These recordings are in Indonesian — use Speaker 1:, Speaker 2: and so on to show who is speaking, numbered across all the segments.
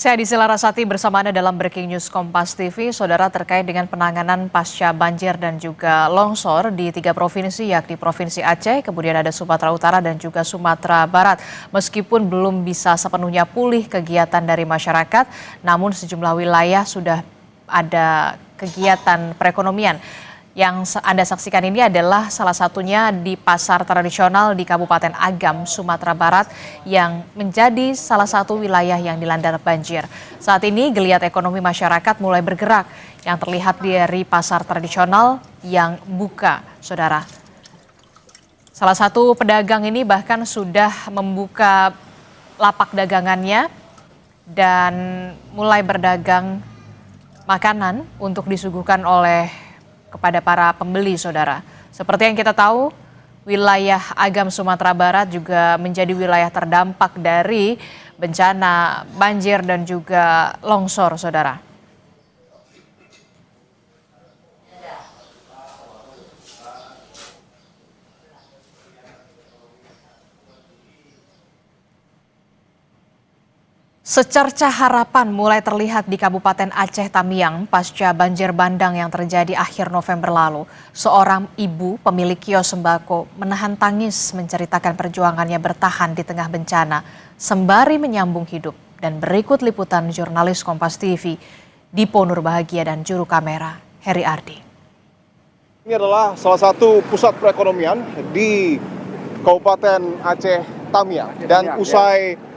Speaker 1: Saya Desi Larasati bersama Anda dalam Breaking News Kompas TV, Saudara, terkait dengan penanganan pasca banjir dan juga longsor di 3 provinsi, yakni Provinsi Aceh, kemudian ada Sumatera Utara dan juga Sumatera Barat. Meskipun belum bisa sepenuhnya pulih kegiatan dari masyarakat, namun sejumlah wilayah sudah ada kegiatan perekonomian. Yang Anda saksikan ini adalah salah satunya di pasar tradisional di Kabupaten Agam, Sumatera Barat yang menjadi salah satu wilayah yang dilanda banjir. Saat ini geliat ekonomi masyarakat mulai bergerak yang terlihat dari pasar tradisional yang buka, Saudara. Salah satu pedagang ini bahkan sudah membuka lapak dagangannya dan mulai berdagang makanan untuk disuguhkan kepada para pembeli, Saudara. Seperti yang kita tahu, wilayah Agam Sumatera Barat juga menjadi wilayah terdampak dari bencana banjir dan juga longsor, Saudara. Secerca harapan mulai terlihat di Kabupaten Aceh Tamiang pasca banjir bandang yang terjadi akhir November lalu. Seorang ibu pemilik kios sembako menahan tangis menceritakan perjuangannya bertahan di tengah bencana sembari menyambung hidup. Dan berikut liputan jurnalis Kompas TV, Dipo Nurbahagia dan juru kamera Heri Ardi.
Speaker 2: Ini adalah salah satu pusat perekonomian di Kabupaten Aceh Tamiang. Dan usai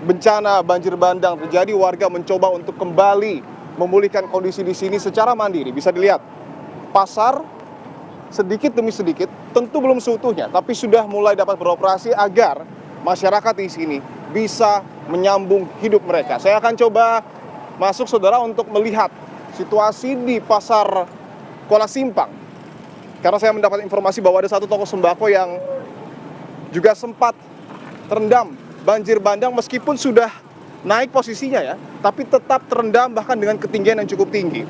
Speaker 2: bencana banjir bandang terjadi, warga mencoba untuk kembali memulihkan kondisi di sini secara mandiri. Bisa dilihat, pasar sedikit demi sedikit, tentu belum seutuhnya, tapi sudah mulai dapat beroperasi agar masyarakat di sini bisa menyambung hidup mereka. Saya akan coba masuk, Saudara, untuk melihat situasi di pasar Kuala Simpang. Karena saya mendapat informasi bahwa ada satu toko sembako yang juga sempat terendam banjir bandang, meskipun sudah naik posisinya ya, tapi tetap terendam bahkan dengan ketinggian yang cukup tinggi.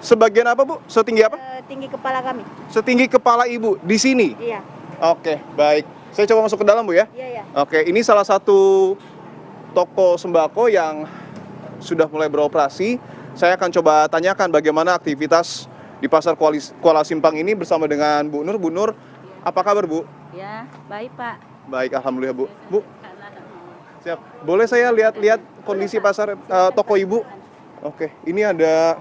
Speaker 2: Sebagian apa, Bu? Setinggi apa?
Speaker 3: Tinggi kepala kami.
Speaker 2: Setinggi kepala Ibu di sini?
Speaker 3: Iya.
Speaker 2: Oke, baik. Saya coba masuk ke dalam, Bu, ya?
Speaker 3: Iya.
Speaker 2: Oke, ini salah satu toko sembako yang sudah mulai beroperasi. Saya akan coba tanyakan bagaimana aktivitas di pasar Kuala Simpang ini bersama dengan Bu Nur. Bu Nur, apa kabar, Bu?
Speaker 3: Ya, baik, Pak.
Speaker 2: Baik, alhamdulillah, Bu. Bu, siap. Boleh saya lihat-lihat kondisi pasar toko Ibu? Oke, ini ada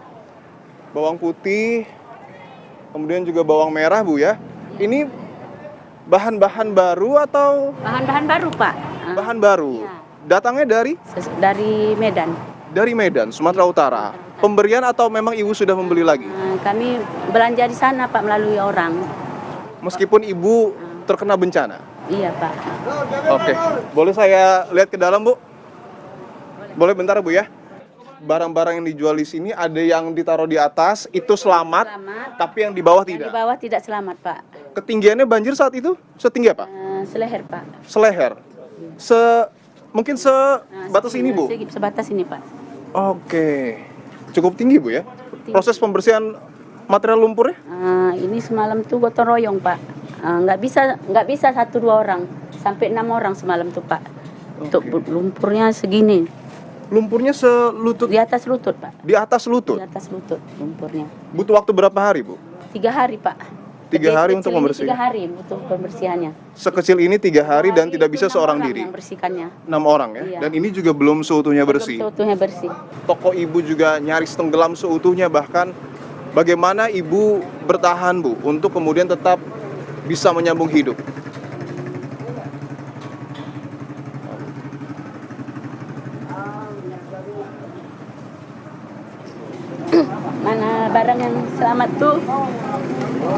Speaker 2: bawang putih, kemudian juga bawang merah, Bu, ya. Ini bahan-bahan baru atau?
Speaker 3: Bahan-bahan baru, Pak.
Speaker 2: Bahan baru.
Speaker 3: Iya.
Speaker 2: Datangnya dari?
Speaker 3: Dari Medan.
Speaker 2: Dari Medan, Sumatera Utara. Pemberian atau memang Ibu sudah membeli lagi?
Speaker 3: Kami belanja di sana, Pak, melalui orang.
Speaker 2: Meskipun Ibu terkena bencana?
Speaker 3: Iya, Pak.
Speaker 2: Oke, boleh saya lihat ke dalam, Bu? Boleh bentar, Bu, ya? Barang-barang yang dijual di sini ada yang ditaruh di atas, itu selamat. Tapi yang di bawah tidak?
Speaker 3: Yang di bawah tidak selamat, Pak.
Speaker 2: Ketinggiannya banjir saat itu setinggi apa?
Speaker 3: Seleher, Pak.
Speaker 2: Seleher? Mungkin sebatas ini, Bu?
Speaker 3: Sebatas ini, Pak.
Speaker 2: Oke, cukup tinggi, Bu, ya? Proses pembersihan material lumpurnya?
Speaker 3: Ini semalam tuh gotong royong, Pak. Nggak bisa 1-2 orang, sampai 6 orang semalam tuh, Pak. Untuk lumpurnya segini.
Speaker 2: Lumpurnya selutut?
Speaker 3: Di atas lutut, Pak.
Speaker 2: Di atas lutut?
Speaker 3: Di atas lutut lumpurnya.
Speaker 2: Butuh waktu berapa hari, Bu?
Speaker 3: 3 hari, Pak.
Speaker 2: 3 hari untuk membersihkan?
Speaker 3: 3 hari butuh pembersihannya.
Speaker 2: Sekecil ini 3 hari dan tidak bisa seorang diri?
Speaker 3: Yang bersihkannya.
Speaker 2: 6 orang ya?
Speaker 3: Iya.
Speaker 2: Dan ini juga belum seutuhnya bersih?
Speaker 3: Belum seutuhnya bersih.
Speaker 2: Toko Ibu juga nyaris tenggelam seutuhnya, bahkan bagaimana Ibu bertahan, Bu, untuk kemudian tetap bisa menyambung hidup?
Speaker 3: Mana barang yang selamat tuh,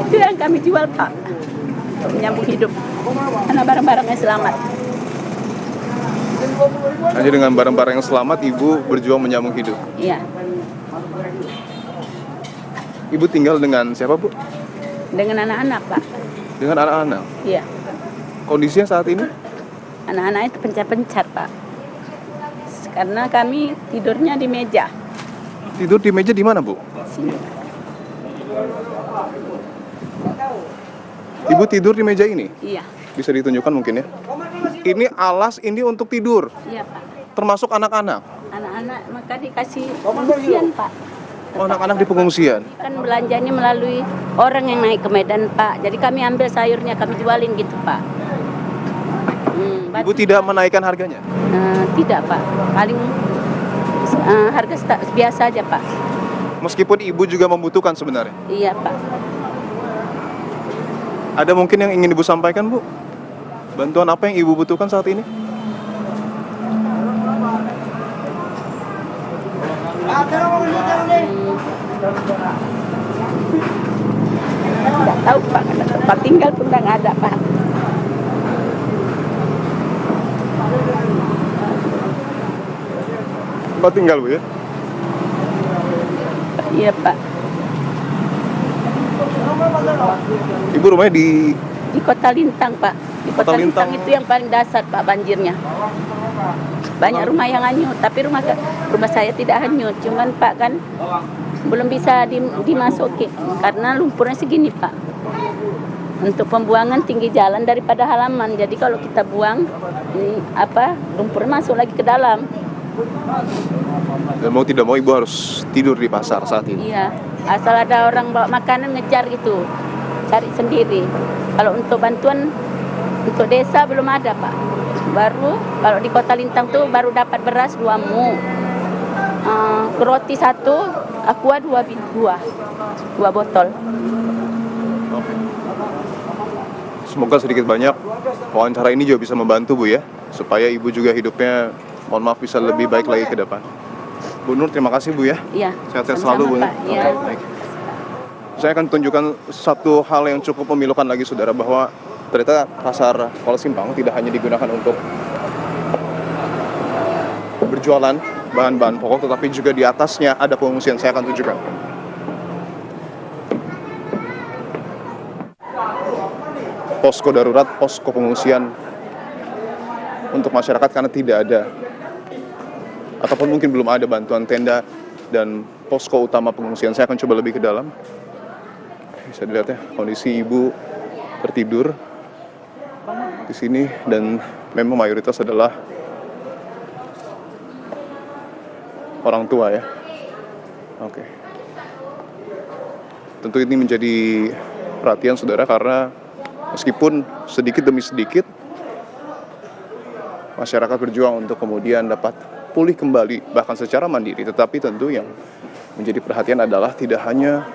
Speaker 3: itu yang kami jual, Pak, untuk menyambung hidup. Karena barang-barang yang selamat.
Speaker 2: Hanya dengan barang-barang yang selamat Ibu berjuang menyambung hidup?
Speaker 3: Iya.
Speaker 2: Ibu tinggal dengan siapa, Bu?
Speaker 3: Dengan anak-anak, Pak.
Speaker 2: Dengan anak-anak?
Speaker 3: Iya.
Speaker 2: Kondisinya saat ini?
Speaker 3: Anak-anak itu pencar-pencar, Pak. Karena kami tidurnya di meja.
Speaker 2: Tidur di meja di mana, Bu?
Speaker 3: Sini.
Speaker 2: Ibu tidur di meja ini?
Speaker 3: Iya.
Speaker 2: Bisa ditunjukkan mungkin ya? Ini alas ini untuk tidur?
Speaker 3: Iya, Pak.
Speaker 2: termasuk anak-anak.
Speaker 3: Anak-anak maka dikasih pengungsian, Pak.
Speaker 2: Oh, anak-anak di pengungsian.
Speaker 3: Kan belanjanya melalui orang yang naik ke Medan, Pak. Jadi kami ambil sayurnya, kami jualin gitu, Pak.
Speaker 2: Ibu tidak menaikkan harganya?
Speaker 3: Tidak, Pak. Paling harga biasa aja, Pak.
Speaker 2: Meskipun ibu juga membutuhkan sebenarnya.
Speaker 3: Iya, Pak.
Speaker 2: Ada mungkin yang ingin ibu sampaikan, Bu? Bantuan apa yang ibu butuhkan saat ini?
Speaker 3: Tidak tahu, Pak. Tempat tinggal pun nggak ada, Pak.
Speaker 2: Tempat tinggal, Bu, ya?
Speaker 3: Iya, Pak.
Speaker 2: Ibu rumahnya di
Speaker 3: Kota Lintang, Pak. Di Kota Lintang itu yang paling dasar, Pak, banjirnya. Banyak rumah yang hanyut, tapi rumah saya tidak hanyut. Cuman, Pak, kan belum bisa dimasuki karena lumpurnya segini, Pak. Untuk pembuangan tinggi jalan daripada halaman. Jadi kalau kita buang, ini lumpur masuk lagi ke dalam.
Speaker 2: Dan mau tidak mau ibu harus tidur di pasar saat ini.
Speaker 3: Iya, asal ada orang bawa makanan ngejar gitu, cari sendiri. Kalau untuk bantuan untuk desa belum ada, Pak. Baru kalau di Kota Lintang tuh baru dapat beras 2 mu, roti 1, aqua 2 botol.
Speaker 2: Oke. Semoga sedikit banyak wawancara ini juga bisa membantu, Bu, ya, supaya ibu juga hidupnya, mohon maaf, bisa lebih baik lagi ke depan. Bu Nur, terima kasih, Bu, ya.
Speaker 3: Iya.
Speaker 2: Sehat-sehat selalu, Bu.
Speaker 3: Pak. Ya.
Speaker 2: Oke, baik. Saya akan tunjukkan satu hal yang cukup memilukan lagi, saudara, bahwa ternyata pasar Kuala Simpang tidak hanya digunakan untuk berjualan bahan-bahan pokok, tetapi juga di atasnya ada pengungsian. Saya akan tunjukkan. Posko darurat, posko pengungsian untuk masyarakat karena tidak ada, ataupun mungkin belum ada bantuan tenda dan posko utama pengungsian. Saya akan coba lebih ke dalam. Bisa dilihat ya, kondisi ibu tertidur di sini dan memang mayoritas adalah orang tua, ya. Oke. Tentu ini menjadi perhatian, saudara, karena meskipun sedikit demi sedikit masyarakat berjuang untuk kemudian dapat pulih kembali bahkan secara mandiri, tetapi tentu yang menjadi perhatian adalah tidak hanya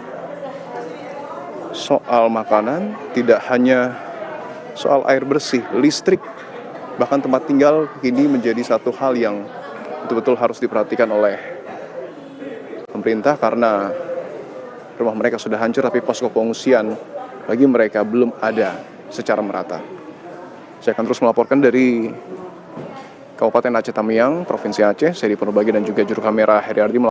Speaker 2: soal makanan, tidak hanya soal air bersih, listrik, bahkan tempat tinggal kini menjadi satu hal yang betul-betul harus diperhatikan oleh pemerintah karena rumah mereka sudah hancur tapi posko pengungsian bagi mereka belum ada secara merata. Saya akan terus melaporkan dari Kabupaten Aceh Tamiang, Provinsi Aceh. Saya Diperbagi dan juga juru kamera Heriardi